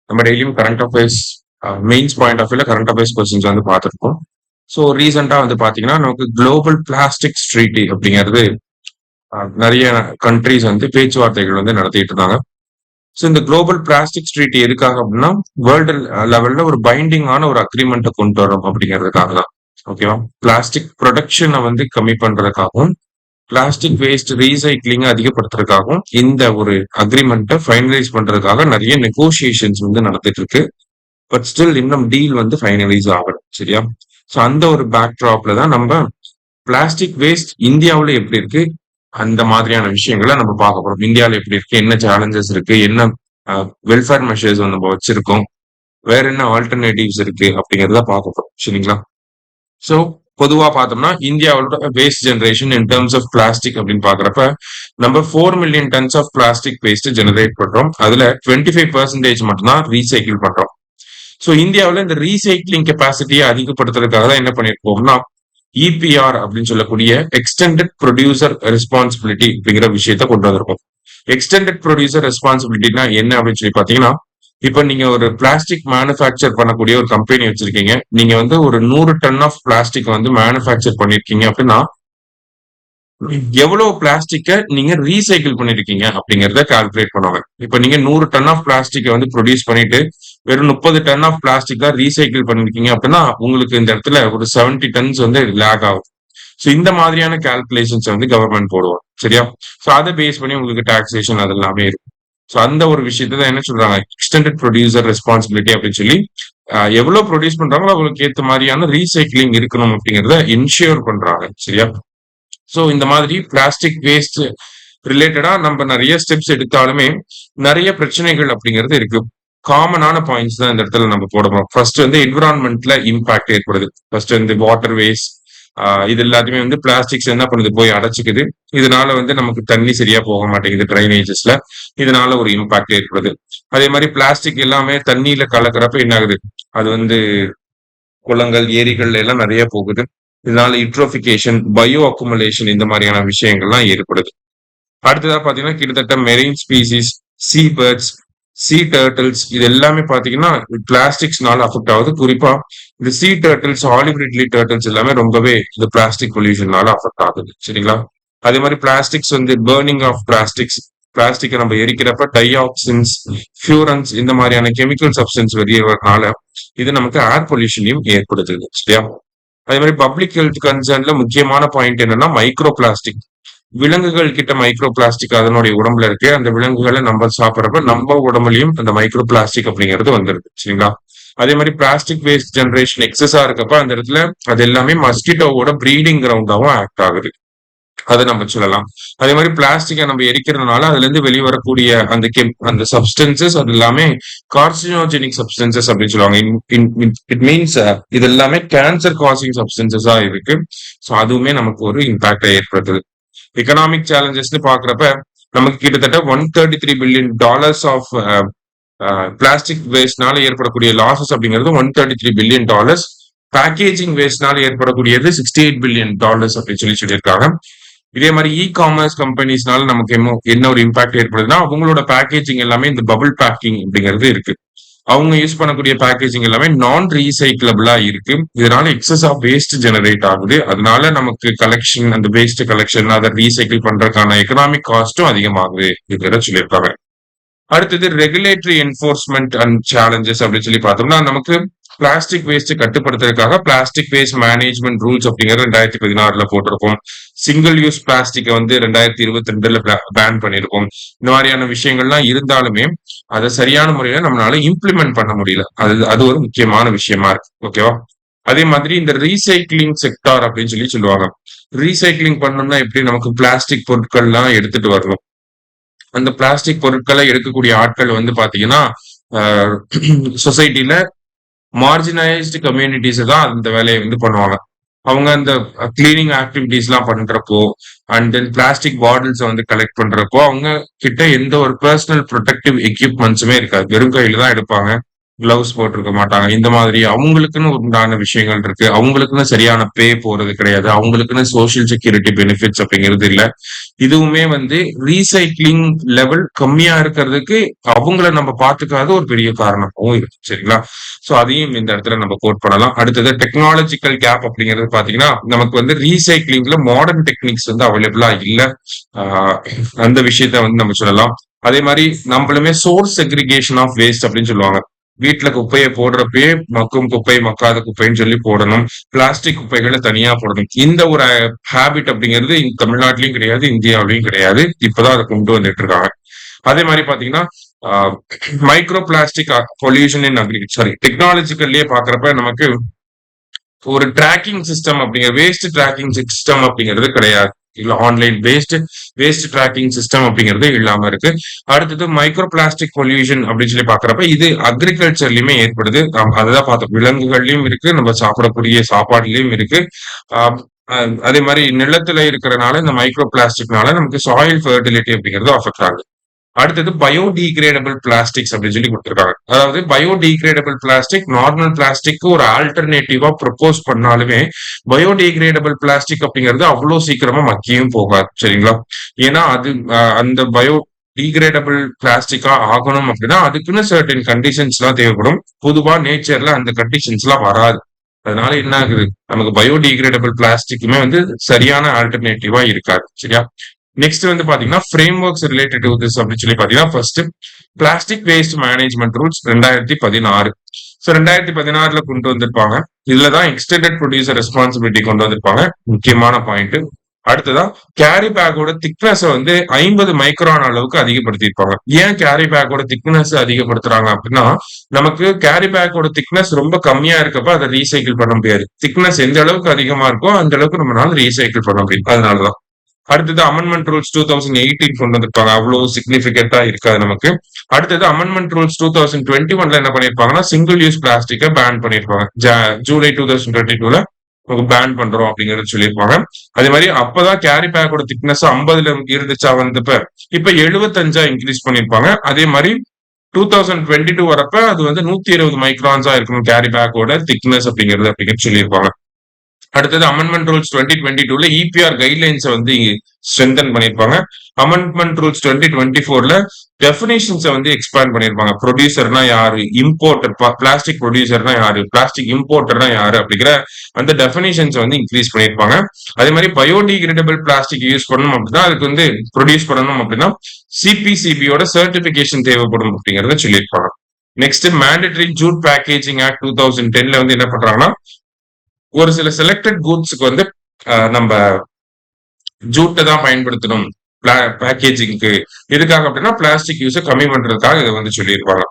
நம்ம டெய்லியும் current affairs mains point of வியூல கரண்ட் அஃபேர்ஸ் கொஸ்டின்ஸ் வந்து பார்த்துருக்கோம். ஸோ ரீசெண்டா வந்து பாத்தீங்கன்னா நமக்கு குளோபல் பிளாஸ்டிக்ஸ் ட்ரீட்டி அப்படிங்கிறது நிறைய கண்ட்ரிஸ் வந்து பேச்சுவார்த்தைகள் வந்து நடத்திட்டு இருந்தாங்க. ஸோ இந்த குளோபல் பிளாஸ்டிக்ஸ் ட்ரீட்டி எதுக்காக அப்படின்னா வேர்ல்டு லெவல்ல ஒரு பைண்டிங்கான ஒரு அக்ரிமெண்ட்டை கொண்டு வரோம் அப்படிங்கிறதுக்காக தான். ஓகேவா? பிளாஸ்டிக் ப்ரொடக்ஷனை வந்து கம்மி பண்றதுக்காகவும் பிளாஸ்டிக் வேஸ்ட் ரீசைக்ளிங் அதிகப்படுத்துறதுக்காகவும் இந்த ஒரு அக்ரிமெண்ட்டை ஃபைனலைஸ் பண்றதுக்காக நிறைய நெகோசியேஷன்ஸ் வந்து நடந்துட்டு இருக்கு. பட் ஸ்டில் இன்னும் டீல் வந்து ஃபைனலைஸ் ஆகல. சரியா? ஸோ அந்த ஒரு பேக் ட்ராப்ல தான் நம்ம பிளாஸ்டிக் வேஸ்ட் இந்தியாவில் எப்படி இருக்கு அந்த மாதிரியான விஷயங்களை நம்ம பார்க்க போறோம். இந்தியாவில் எப்படி இருக்கு, என்ன சேலஞ்சஸ் இருக்கு, என்ன வெல்ஃபேர் மெஷர்ஸ் நம்ம வச்சிருக்கோம், வேற என்ன ஆல்டர்னேட்டிவ்ஸ் இருக்கு அப்படிங்கறத பார்க்க போறோம். சரிங்களா? ஸோ பொதுவா பார்த்தோம்னா இந்தியாவோட waste generation in terms of plastic அப்படின்னு பாக்குறப்ப நம்ம 4 million tons of plastic waste generate பண்றோம். அதுல 25% மட்டும்தான் ரீசைக்கிள் பண்றோம். ஸோ இந்தியாவில் இந்த ரீசைக்ளிங் கெப்பாசிட்டியை அதிகப்படுத்துறதுக்காக தான் என்ன பண்ணிருக்கோம்னா இபிஆர் அப்படின்னு சொல்லக்கூடிய எக்ஸ்டெண்டட் ப்ரொடியூசர் ரெஸ்பான்சிபிலிட்டி அப்படிங்கிற விஷயத்த கொண்டு வந்திருக்கோம். எக்ஸ்டெண்டட் ப்ரொடியூசர் ரெஸ்பான்சிபிலிட்டினா என்ன அப்படின்னு சொல்லி பாத்தீங்கன்னா, இப்ப நீங்க ஒரு பிளாஸ்டிக் மேனுஃபேக்சர் பண்ணக்கூடிய ஒரு கம்பெனி வச்சிருக்கீங்க. நீங்க வந்து ஒரு 100 டன் ஆஃப் பிளாஸ்டிக் வந்து மேனுஃபேக்சர் பண்ணிருக்கீங்க அப்படின்னா எவ்வளவு பிளாஸ்டிக்கை நீங்க ரீசைக்கிள் பண்ணிருக்கீங்க அப்படிங்கறத கால்குலேட் பண்ணுவாங்க. இப்ப நீங்க 100 டன் ஆஃப் பிளாஸ்டிக்கை வந்து ப்ரொடியூஸ் பண்ணிட்டு வெறும் 30 டன் ஆஃப் பிளாஸ்டிக் தான் ரீசைக்கிள் பண்ணிருக்கீங்க அப்படின்னா உங்களுக்கு இந்த இடத்துல ஒரு 70 டன்ஸ் வந்து லேக் ஆகும். ஸோ இந்த மாதிரியான கால்குலேஷன்ஸ் வந்து கவர்மெண்ட் போடுவாங்க. சரியா? ஸோ அதை பேஸ் பண்ணி உங்களுக்கு டாக்ஸேஷன் அது எல்லாமே இருக்கும். ஸோ அந்த ஒரு விஷயத்தை தான் என்ன சொல்றாங்க, எக்ஸ்டெண்டட் ப்ரொடியூசர் ரெஸ்பான்சிபிலிட்டி அப்படின்னு சொல்லி எவ்வளவு ப்ரொடியூஸ் பண்றாங்களோ அவங்களுக்கு ஏற்ற மாதிரியான ரீசைக்கிளிங் இருக்கணும் அப்படிங்கறத இன்ஷூர் பண்றாங்க. சரியா? ஸோ இந்த மாதிரி பிளாஸ்டிக் வேஸ்ட் ரிலேட்டடா நம்ம நிறைய ஸ்டெப்ஸ் எடுத்தாலுமே நிறைய பிரச்சனைகள் அப்படிங்கிறது இருக்கு. காமனான பாயிண்ட்ஸ் தான் இந்த இடத்துல நம்ம போடணும். ஃபர்ஸ்ட் வந்து என்விரான்மெண்ட்ல இம்பாக்ட் ஏற்படுது. ஃபர்ஸ்ட் வந்து வாட்டர் வேஸ்ட் இது எல்லாத்தையுமே வந்து பிளாஸ்டிக்ஸ் என்ன பண்ணுது, போய் அடைச்சிக்குது. இதனால வந்து நமக்கு தண்ணி சரியா போக மாட்டேங்குது ட்ரைனேஜஸ்ல. இதனால ஒரு இம்பாக்ட் ஏற்படுது. அதே மாதிரி பிளாஸ்டிக் எல்லாமே தண்ணியில கலக்கிறப்ப என்ன ஆகுது, அது வந்து குளங்கள் ஏரிகள் எல்லாம் நிறைய போகுது. இதனால யூட்ரோபிகேஷன் பயோ அக்குமுலேஷன் இந்த மாதிரியான விஷயங்கள்லாம் ஏற்படுது. அடுத்ததா பாத்தீங்கன்னா கிட்டத்தட்ட marine species, sea birds, sea turtles இது எல்லாமே பாத்தீங்கன்னா பிளாஸ்டிக்ஸ்னால அஃபெக்ட் ஆகுது. குறிப்பா இந்த sea turtles, olive ridley turtles எல்லாமே ரொம்பவே இந்த பிளாஸ்டிக் பொல்யூஷனால அஃபெக்ட் ஆகுது. சரிங்களா? அதே மாதிரி பிளாஸ்டிக்ஸ் வந்து பர்னிங் ஆஃப் பிளாஸ்டிக்கை நம்ம எரிக்கிறப்ப டைஆக்சின்ஸ், ஃபியூரன்ஸ் இந்த மாதிரியான கெமிக்கல் சப்ஸ்டன்ஸ் வெளியேறதுனால இது நமக்கு ஏர் பொல்யூஷனையும் ஏற்படுத்துது. சரியா? அதே மாதிரி பப்ளிக் ஹெல்த் கன்சர்ன்ல முக்கியமான பாயிண்ட் என்னன்னா மைக்ரோ பிளாஸ்டிக். விலங்குகள் கிட்ட மைக்ரோ பிளாஸ்டிக் அதனுடைய உடம்புல இருக்கு. அந்த விலங்குகளை நம்ம சாப்பிட்றப்ப நம்ம உடம்புலயும் அந்த மைக்ரோ பிளாஸ்டிக் அப்படிங்கிறது வந்துருது. சரிங்களா? அதே மாதிரி பிளாஸ்டிக் வேஸ்ட் ஜெனரேஷன் எக்ஸஸா இருக்கப்ப அந்த இடத்துல அது எல்லாமே மஸ்கிட்டோவோட ப்ரீடிங் கிரவுண்டாவும் ஆக்ட் ஆகுது. அதை நம்ம சொல்லலாம். அதே மாதிரி பிளாஸ்டிக்கை நம்ம எரிக்கிறதுனால அதுல இருந்து வெளிவரக்கூடிய அந்த சப்ஸ்டன்சஸ் அது எல்லாமே கார்சினோஜெனிக் சப்ஸ்டன்சஸ் அப்படின்னு சொல்லுவாங்க. இட் மீன்ஸ் இது எல்லாமே கேன்சர் காசிங் சப்ஸ்டன்சஸா இருக்கு. ஸோ அதுவுமே நமக்கு ஒரு இம்பாக்டை ஏற்படுத்துது. எக்கனாமிக் சேலஞ்சஸ்னு பாக்குறப்ப நமக்கு கிட்டத்தட்ட $133 பில்லியன் ஆஃப் பிளாஸ்டிக் வேஸ்ட்னால ஏற்படக்கூடிய லாசஸ் அப்படிங்கிறது $133 பில்லியன். பேக்கேஜிங் வேஸ்ட்னால ஏற்படக்கூடியது $68 பில்லியன் அப்படின்னு சொல்லியிருக்காங்க. இதே மாதிரி இ காமர்ஸ் கம்பெனிஸ்னால நமக்கு என்ன ஒரு இம்பாக்ட் ஏற்படுதுன்னா அவங்களோட பேக்கேஜிங் எல்லாமே இந்த பபிள் பேக்கிங் அப்படிங்கிறது இருக்கு. அவங்க யூஸ் பண்ணக்கூடிய பேக்கேஜிங் எல்லாமே நான் ரீசைக்கிளபிளா இருக்கு. இதனால எக்ஸஸ் ஆஃப் வேஸ்ட் ஜெனரேட் ஆகுது. அதனால நமக்கு கலெக்ஷன், அந்த வேஸ்ட் கலெக்ஷன் அதை ரீசைக்கிள் பண்றதுக்கான எக்கனாமிக் காஸ்டும் அதிகமாகுது இதுல சொல்லியிருக்காங்க. அடுத்தது ரெகுலேட்டரி என்போர்ஸ்மெண்ட் அண்ட் சேலஞ்சஸ் அப்படின்னு சொல்லி பார்த்தோம்னா நமக்கு பிளாஸ்டிக் வேஸ்ட் கட்டுப்படுத்துறதுக்காக பிளாஸ்டிக் வேஸ்ட் மேனேஜ்மெண்ட் ரூல்ஸ் அப்படிங்கிறது 2016 போட்டிருக்கோம். சிங்கிள் யூஸ் பிளாஸ்டிக்கை வந்து 2022 பேன் பண்ணிருக்கோம். இந்த மாதிரியான விஷயங்கள்லாம் இருந்தாலுமே அதை சரியான முறையில நம்மளால இம்ப்ளிமெண்ட் பண்ண முடியல. அது ஒரு முக்கியமான விஷயமா இருக்கு. ஓகேவா? அதே மாதிரி இந்த ரீசைக்கிளிங் செக்டார் அப்படின்னு சொல்லுவாங்க. ரீசைக்கிளிங் பண்ணணும்னா எப்படி, நமக்கு பிளாஸ்டிக் பொருட்கள்லாம் எடுத்துட்டு வரணும். அந்த பிளாஸ்டிக் பொருட்களை எடுக்கக்கூடிய ஆட்கள் வந்து பாத்தீங்கன்னா சொசைட்டில மார்ஜினைஸ்டு கம்யூனிட்டிஸ் தான் அந்த வேலையை வந்து பண்ணுவாங்க. அவங்க அந்த கிளீனிங் ஆக்டிவிட்டிஸ் எல்லாம் பண்றப்போ அண்ட் தென் பிளாஸ்டிக் பாட்டில்ஸ் வந்து கலெக்ட் பண்றப்போ அவங்க கிட்ட எந்த ஒரு பர்சனல் ப்ரொடெக்டிவ் எக்யூப்மெண்ட்ஸுமே இருக்காது. வெறும் கையில தான் எடுப்பாங்க. கிளவுஸ் போட்டிருக்க மாட்டாங்க. இந்த மாதிரி அவங்களுக்குன்னு உண்டான விஷயங்கள் இருக்கு. அவங்களுக்குன்னு சரியான பே போறது கிடையாது. அவங்களுக்குன்னு சோசியல் செக்யூரிட்டி பெனிஃபிட்ஸ் அப்படிங்கிறது இல்ல. இதுவுமே வந்து ரீசைக்ளிங் லெவல் கம்மியா இருக்கிறதுக்கு அவங்கள நம்ம பாத்துக்காத ஒரு பெரிய காரணமாவும் இருக்கு. சரிங்களா? சோ அதையும் இந்த இடத்துல நம்ம கோட் பண்ணலாம். அடுத்தது டெக்னாலஜிக்கல் கேப் அப்படிங்கிறது பாத்தீங்கன்னா, நமக்கு வந்து ரீசைக்ளிங்ல மாடர்ன் டெக்னிக்ஸ் வந்து அவைலபிளா இல்ல. ஆஹ் அந்த விஷயத்த வந்து நம்ம சொல்லலாம். அதே மாதிரி நம்மளுமே சோர்ஸ் செக்ரிகேஷன் ஆஃப் வேஸ்ட் அப்படின்னு சொல்லுவாங்க. வீட்டுல குப்பையை போடுறப்பயே மக்கும் குப்பை மக்காத குப்பைன்னு சொல்லி போடணும். பிளாஸ்டிக் குப்பைகளை தனியா போடணும். இந்த ஒரு ஹேபிட் அப்படிங்கிறது தமிழ்நாட்டிலயும் கிடையாது, இந்தியாவிலயும் கிடையாது. இப்பதான் அதை கொண்டு வந்துட்டு இருக்காங்க. அதே மாதிரி பாத்தீங்கன்னா micro plastic pollution in agri sorry டெக்னாலஜிக்கல்லயே பாக்குறப்ப நமக்கு ஒரு ட்ராக்கிங் சிஸ்டம் அப்படிங்கிற வேஸ்ட் ட்ராக்கிங் சிஸ்டம் அப்படிங்கிறது கிடையாது. இல்ல ஆன்லைன் வேஸ்ட் ட்ராக்கிங் சிஸ்டம் அப்படிங்கிறது இல்லாம இருக்கு. அடுத்தது மைக்ரோ பிளாஸ்டிக் பொல்யூஷன் அப்படின்னு சொல்லி பாக்குறப்ப இது அக்ரிகல்ச்சர்லயுமே ஏற்படுது. அதுதான் பார்த்தோம். விலங்குகள்லயும் இருக்கு, நம்ம சாப்பிடக்கூடிய சாப்பாடுலயும் இருக்கு. ஆஹ் அதே மாதிரி நிலத்துல இருக்கிறனால இந்த மைக்ரோ பிளாஸ்டிக்னால நமக்கு சாயில் ஃபெர்டிலிட்டி அப்படிங்கிறது அஃபெக்ட் ஆகுது. அடுத்தது பயோடிகிரேடபிள் பிளாஸ்டிக்ஸ் அப்படின்னு சொல்லி கொடுத்துருக்காங்க. அதாவது பயோடிகிரேடபிள் பிளாஸ்டிக் நார்மல் பிளாஸ்டிக் ஒரு ஆல்டர்னேட்டிவா ப்ரொபோஸ் பண்ணாலுமே பயோடிகிரேடபிள் பிளாஸ்டிக் அப்படிங்கிறது அவ்வளவு சீக்கிரமா மக்கியும் போகாது. சரிங்களா? ஏன்னா அது அந்த டீகிரேடபிள் பிளாஸ்டிக்கா ஆகணும் அப்படின்னா அதுக்குன்னு சர்டன் கண்டிஷன்ஸ் எல்லாம் தேவைப்படும். பொதுவா நேச்சர்ல அந்த கண்டிஷன்ஸ் எல்லாம் வராது. அதனால என்ன ஆகுது, நமக்கு பயோடிகிரேடபிள் பிளாஸ்டிக்குமே வந்து சரியான ஆல்டர்னேட்டிவா இருக்காது. சரியா? நெக்ஸ்ட் வந்து பாத்தீங்கன்னா frame works related to this அப்படின்னு சொல்லி பாத்தீங்கன்னா first plastic waste management rules 2016. So 2016 கொண்டு வந்திருப்பாங்க. இதுலதான் எக்ஸ்டெண்டட் ப்ரொடியூசர் ரெஸ்பான்சிபிலிட்டி கொண்டு வந்திருப்பாங்க. முக்கியமான பாயிண்ட். அடுத்ததான் கேரி பேக்கோட திக்னஸ் வந்து 50 மைக்ரான் அளவுக்கு அதிகப்படுத்திருப்பாங்க. ஏன் கேரி பேக்கோட திக்னஸ் அதிகப்படுத்துறாங்க அப்படின்னா, நமக்கு கேரி பேக்கோட திக்னஸ் ரொம்ப கம்மியா இருக்கப்ப அதை ரீசைக்கிள் பண்ண முடியாது. திக்னஸ் எந்த அளவுக்கு அதிகமா இருக்கோ அந்த அளவுக்கு நம்மளால ரீசைக்கிள் பண்ண முடியும். அதனாலதான். அடுத்தது அமெண்ட்மெண்ட் ரூல்ஸ் 2018 கொண்டு வந்திருப்பாங்க. அவ்வளவு சிக்னிபிகண்டா இருக்காது நமக்கு. அடுத்தது அமெண்ட்மெண்ட் ரூல்ஸ் 2021 என்ன பண்ணிருப்பாங்கன்னா சிங்கிள் யூஸ் பிளாஸ்டிக்கை பேன் பண்ணிருப்பாங்க. ஜூலை 2022 பேன் பண்றோம் அப்படிங்கறது சொல்லியிருப்பாங்க. அதே மாதிரி அப்பதான் கேரி பேக்கோட திக்னஸ் 50 இருந்துச்சா வந்தப்ப இப்ப 75 இன்க்ரீஸ் பண்ணிருப்பாங்க. அதே மாதிரி 2022 வரப்ப அது வந்து 120 மைக்ரான்ஸா இருக்கணும் கேரி பேக்கோட திக்னஸ் அப்படிங்கிறது சொல்லியிருப்பாங்க. அடுத்தது அமெண்ட்மெண்ட் ரூல்ஸ் 2022 இபிஆர் கைட்லைன்ஸ் வந்து ஸ்ட்ரென்தன் பண்ணிருப்பாங்க. அமெண்ட்மெண்ட் ரூல்ஸ் 2024 டெபினிஷன்ஸை வந்து எக்ஸ்பேண்ட் பண்ணிருப்பாங்க. ப்ரொடியூசர்னா யாரு, இம்போர்ட்டர் பிளாஸ்டிக் ப்ரொடியூசர்னா யாரு, பிளாஸ்டிக் இம்போர்ட்டர்னா யாரு அப்படிங்கிற அந்த டெபினிஷன்ஸ் வந்து இன்க்ரீஸ் பண்ணிருப்பாங்க. அதே மாதிரி பயோடிகிரேடபிள் பிளாஸ்டிக் யூஸ் பண்ணணும் அப்படின்னா அதுக்கு வந்து ப்ரொடியூஸ் பண்ணணும் அப்படின்னா சிபிசிபியோட சர்டிபிகேஷன் தேவைப்படும் அப்படிங்கறத சொல்லியிருப்பாங்க. Next mandatory jute packaging act 2010 வந்து என்ன பண்றாங்கன்னா ஒரு சில செலக்டட் கூட்ஸுக்கு வந்து நம்ம ஜூட்டை தான் பயன்படுத்தணும் பேக்கேஜிங்க்கு. எதுக்காக அப்படின்னா பிளாஸ்டிக் யூஸை கம்மி பண்றதுக்காக இதை வந்து சொல்லியிருப்பாங்க.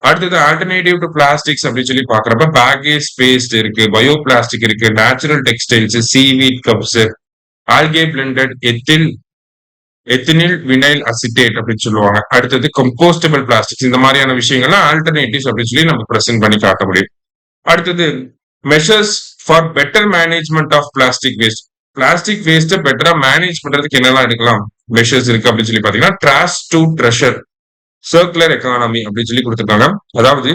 அடுத்தது ஆல்டர்னேட்டிவ் டு பிளாஸ்டிக்ஸ் அப்படின்னு சொல்லி பாக்குறப்ப பேக்கேஜ் பேஸ்ட் இருக்கு, பயோ பிளாஸ்டிக் இருக்கு, natural textiles, seaweed cups, algae blended எத்தினில் வினைல் அசிட்டேட் அப்படின்னு சொல்லுவாங்க. அடுத்தது கம்போஸ்டபிள் பிளாஸ்டிக்ஸ். இந்த மாதிரியான விஷயங்கள்லாம் ஆல்டர்னேட்டிவ்ஸ் அப்படின்னு சொல்லி நம்ம பிரசன்ட் பண்ணி காட்ட முடியும். அடுத்தது measures for better management of plastic waste. Plastic waste பெட்டரா மேனேஜ் பண்றதுக்கு என்னெல்லாம் எடுக்கலாம் மெஷர்ஸ் இருக்கு அப்படின்னு சொல்லி பாத்தீங்கன்னா trash to treasure, circular economy அப்படின்னு சொல்லி கொடுத்துருக்காங்க. அதாவது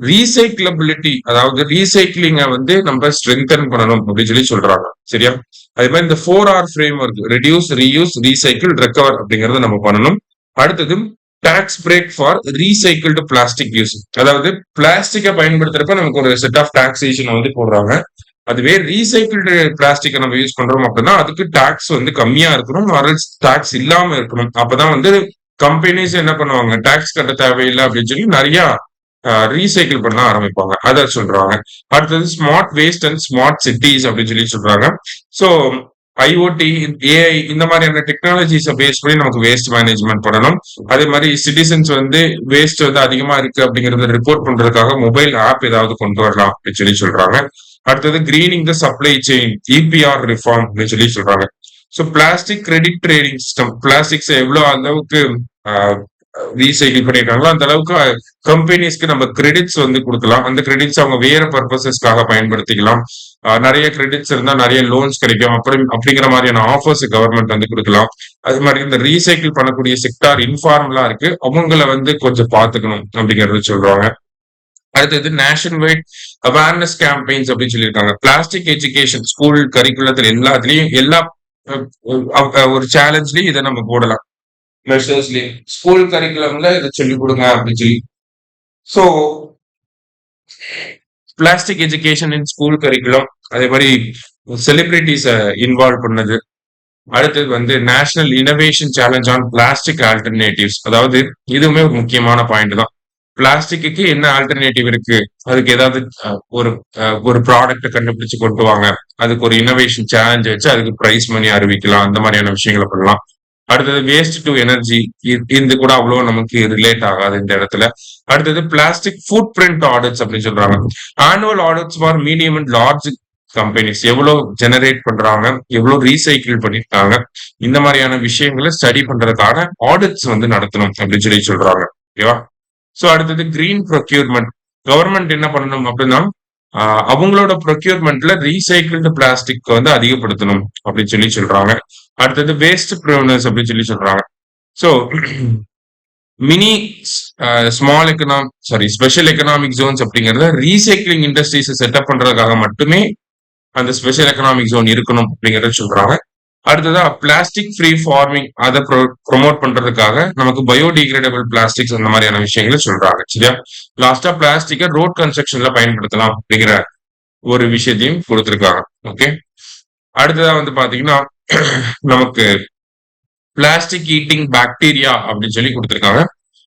ரீசைக்கிளபிலிட்டி, அதாவது ரீசைக்கிளிங்க வந்து நம்ம ஸ்ட்ரென்தன் பண்ணணும் அப்படின்னு சொல்லி சொல்றாங்க. சரியா? அதே மாதிரி இந்த 4R framework reduce, reuse, recycle, recover அப்படிங்கறத நம்ம பண்ணணும். அடுத்தது tax break for recycled plastic use. அதாவது பிளாஸ்டிக்கை பயன்படுத்துறப்ப நமக்கு ஒரு செட் ஆஃப் டாக்ஸேஷன் வந்து போடுறாங்க. அதுவே ரீசைக்கிள்டு பிளாஸ்டிக்கை நம்ம யூஸ் பண்றோம் அப்படின்னா அதுக்கு டாக்ஸ் வந்து கம்மியா இருக்கணும், டாக்ஸ் இல்லாம இருக்கணும். அப்பதான் வந்து கம்பெனிஸ் என்ன பண்ணுவாங்க, டாக்ஸ் கட்ட தேவையில்லை அப்படின்னு சொல்லி நிறைய ரீசைக்கிள் பண்ண ஆரம்பிப்பாங்க. அதை சொல்றாங்க. அடுத்தது smart waste and smart cities அப்படின்னு சொல்லி சொல்றாங்க. ஸோ ஐஓடி, ஏஐ இந்த மாதிரியான டெக்னாலஜிஸை பேஸ் பண்ணி நமக்கு வேஸ்ட் மேனேஜ்மெண்ட் பண்ணணும். அதே மாதிரி சிட்டிசன்ஸ் வந்து வேஸ்ட் வந்து அதிகமா இருக்கு அப்படிங்கறத ரிப்போர்ட் பண்றதுக்காக மொபைல் ஆப் ஏதாவது கொண்டு வரலாம் அப்படின்னு சொல்லி சொல்றாங்க. அடுத்தது greening the supply chain, EPR reform அப்படின்னு சொல்லி சொல்றாங்க. So plastic credit trading system, plastics எவ்வளவு அளவுக்கு ரீசைக்கிள் பண்ணிருக்காங்களோ அந்த அளவுக்கு கம்பெனிஸ்க்கு நம்ம கிரெடிட்ஸ் வந்து கொடுக்கலாம். அந்த கிரெடிட்ஸ் அவங்க வேற பர்பசஸ்க்காக பயன்படுத்திக்கலாம். நிறைய கிரெடிட்ஸ் இருந்தா நிறைய லோன்ஸ் கிடைக்கும். அப்புறம் அப்படிங்கிற மாதிரியான ஆஃபர்ஸ் கவர்மெண்ட் வந்து கொடுக்கலாம். அது மாதிரி இந்த ரீசைக்கிள் பண்ணக்கூடிய செக்டார் இன்ஃபார்மலா இருக்கு, அவங்கள வந்து கொஞ்சம் பாத்துக்கணும் அப்படிங்கறது சொல்றாங்க. அடுத்தது நேஷனல் வைட் அவேர்னஸ் கேம்பெயின்ஸ் அப்படின்னு சொல்லியிருக்காங்க. பிளாஸ்டிக் எஜுகேஷன் ஸ்கூல் கரிக்குலத்துல எல்லாத்துலயும் எல்லா ஒரு சேலஞ்ச்லயும் இதை நம்ம போடலாம். மெஷர்ஸ்லயும் ஸ்கூல் கரிக்குலம்ல இதை சொல்லிக் கொடுங்க அப்படின்னு சொல்லி. So plastic education in school curriculum, அதே மாதிரி செலிபிரிட்டிஸை இன்வால்வ் பண்ணது. அடுத்தது வந்து national innovation challenge on plastic alternatives. அதாவது இதுவுமே ஒரு முக்கியமான பாயிண்ட் தான். பிளாஸ்டிக்கு என்ன ஆல்டர்னேட்டிவ் இருக்கு, அதுக்கு ஏதாவது ஒரு ப்ராடக்ட் கண்டுபிடிச்சு கொண்டு வாங்க, அதுக்கு ஒரு இனோவேஷன் சேலஞ்ச் வச்சு அதுக்கு பிரைஸ் மணி அறிவிக்கலாம், அந்த மாதிரியான விஷயங்களை பண்ணலாம். அடுத்தது வேஸ்ட் டு எனர்ஜி, இது கூட அவ்வளவு நமக்கு ரிலேட் ஆகாது இந்த இடத்துல. அடுத்தது பிளாஸ்டிக் ஃபுட் பிரிண்ட் ஆடிட்ஸ் அப்படின்னு சொல்றாங்க. Annual audits for medium and large companies எவ்வளவு ஜெனரேட் பண்றாங்க, எவ்வளவு ரீசைக்கிள் பண்ணிருக்காங்க, இந்த மாதிரியான விஷயங்களை ஸ்டடி பண்றதுக்கான ஆடிட்ஸ் வந்து நடத்தணும் அப்படின்னு சொல்லி சொல்றாங்க. ஓகேவா? சோ அடுத்தது கிரீன் ப்ரொக்யூர்மெண்ட். கவர்மெண்ட் என்ன பண்ணணும் அப்படின்னா அவங்களோட ப்ரொக்யூர்மெண்ட்ல ரீசைக்கிள்டு பிளாஸ்டிக் வந்து அதிகப்படுத்தணும் அப்படின்னு சொல்லி சொல்றாங்க. அடுத்தது வேஸ்ட் ப்ரிவனர்ஸ் அப்படின்னு சொல்லி சொல்றாங்க. So mini small special economic Jones அப்படிங்கறத ரீசைக்கிளிங் இண்டஸ்ட்ரீஸ் செட்டப் பண்றதுக்காக மட்டுமே அந்த ஸ்பெஷல் எக்கனாமிக் ஜோன் இருக்கணும் அப்படிங்கறத சொல்றாங்க. அடுத்ததா பிளாஸ்டிக் ஃப்ரீ ஃபார்மிங், அதை ப்ரொமோட் பண்றதுக்காக நமக்கு பயோடிகிரேடபிள் பிளாஸ்டிக்ஸ் அந்த மாதிரியான விஷயங்களை சொல்றாங்க. சரியா? லாஸ்டா பிளாஸ்டிக்கை ரோட் கன்ஸ்ட்ரக்ஷன்ல பயன்படுத்தலாம் அப்படிங்கிற ஒரு விஷயத்தையும் கொடுத்திருக்காங்க. ஓகே, அடுத்ததா வந்து பாத்தீங்கன்னா நமக்கு பிளாஸ்டிக் ஈட்டிங் பாக்டீரியா அப்படின்னு சொல்லி கொடுத்திருக்காங்க.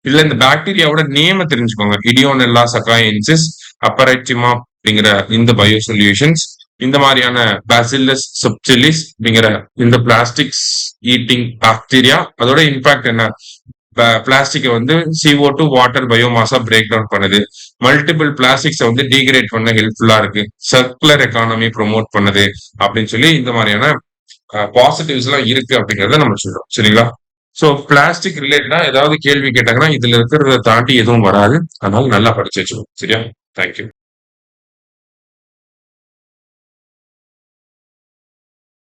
இதுல இந்த பாக்டீரியாவோட நேம தெரிஞ்சுக்கோங்க. இடியோனெல்லா சகாயன்சிஸ் அப்பரைட்டிமா அப்படிங்கிற இந்த பயோ சொல்யூஷன்ஸ், இந்த மாதிரியான பாசில்லஸ் சப்டிலிஸ் அப்படிங்கிற இந்த பிளாஸ்டிக்ஸ் ஈட்டிங் பாக்டீரியா, அதோட இம்பாக்ட் என்ன, பிளாஸ்டிக்கை வந்து CO2 வாட்டர் பயோமாஸா பிரேக் டவுன் பண்ணுது, மல்டிபிள் பிளாஸ்டிக்ஸை வந்து டீகிரேட் பண்ண ஹெல்ப்ஃபுல்லா இருக்கு, சர்க்குலர் எக்கானமி ப்ரொமோட் பண்ணுது அப்படின்னு சொல்லி இந்த மாதிரியான பாசிட்டிவ்ஸ் எல்லாம் இருக்கு அப்படிங்கறத நம்ம சொல்றோம். சரிங்களா? சோ பிளாஸ்டிக் ரிலேட்டடா ஏதாவது கேள்வி கேட்டாங்கன்னா இதுல இருக்கிறத தாண்டி எதுவும் வராது. அதனால நல்லா படிச்சு வச்சுக்கணும். சரியா? தேங்க்யூ.